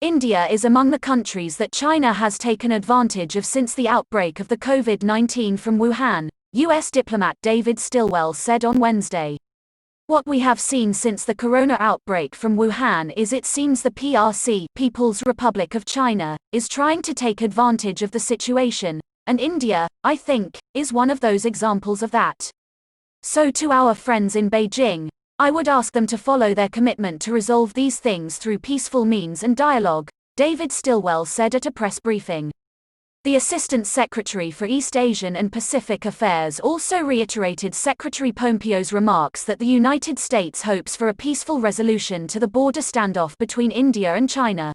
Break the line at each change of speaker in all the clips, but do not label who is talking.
India is among the countries that China has taken advantage of since the outbreak of the COVID-19 from Wuhan, U.S. diplomat David Stilwell said on Wednesday. What we have seen since the corona outbreak from Wuhan is it seems the PRC, People's Republic of China, is trying to take advantage of the situation, and India, I think, is one of those examples of that. So to our friends in Beijing, I would ask them to follow their commitment to resolve these things through peaceful means and dialogue, David Stilwell said at a press briefing. The Assistant Secretary for East Asian and Pacific Affairs also reiterated Secretary Pompeo's remarks that the United States hopes for a peaceful resolution to the border standoff between India and China.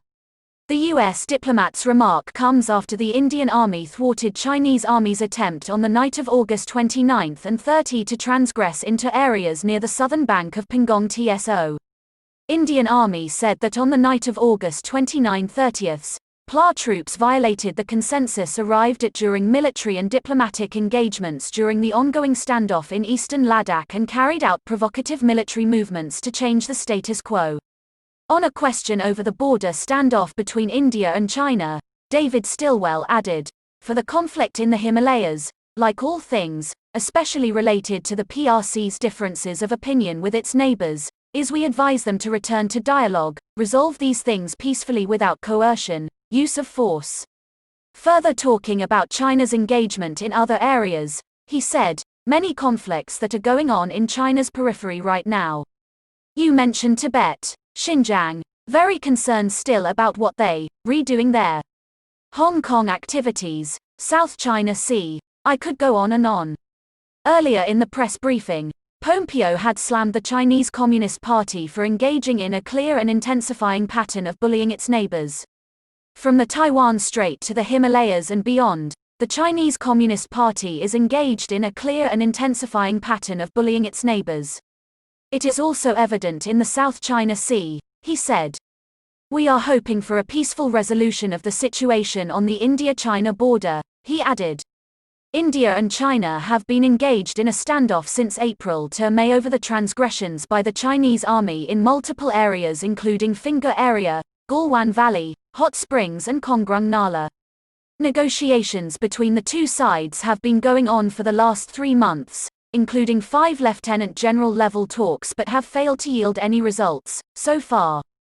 The U.S. diplomat's remark comes after the Indian Army thwarted Chinese Army's attempt on the night of August 29 and 30 to transgress into areas near the southern bank of Pangong Tso. Indian Army said that on the night of August 29-30, PLA troops violated the consensus arrived at during military and diplomatic engagements during the ongoing standoff in eastern Ladakh and carried out provocative military movements to change the status quo. On a question over the border standoff between India and China, David Stilwell added, "For the conflict in the Himalayas, like all things, especially related to the PRC's differences of opinion with its neighbors, is we advise them to return to dialogue, resolve these things peacefully without coercion, use of force." Further talking about China's engagement in other areas, he said, "Many conflicts that are going on in China's periphery right now. You mentioned Tibet, Xinjiang, very concerned still about what they redoing there. Hong Kong activities, South China Sea, I could go on and on." Earlier in the press briefing, Pompeo had slammed the Chinese Communist Party for engaging in a clear and intensifying pattern of bullying its neighbors. From the Taiwan Strait to the Himalayas and beyond, the Chinese Communist Party is engaged in a clear and intensifying pattern of bullying its neighbors. It is also evident in the South China Sea, he said. We are hoping for a peaceful resolution of the situation on the India-China border, he added. India and China have been engaged in a standoff since April to May over the transgressions by the Chinese army in multiple areas including Finger Area, Galwan Valley, Hot Springs and Kongrung Nala. Negotiations between the two sides have been going on for the last 3 months, including 5 lieutenant general level talks but have failed to yield any results, so far.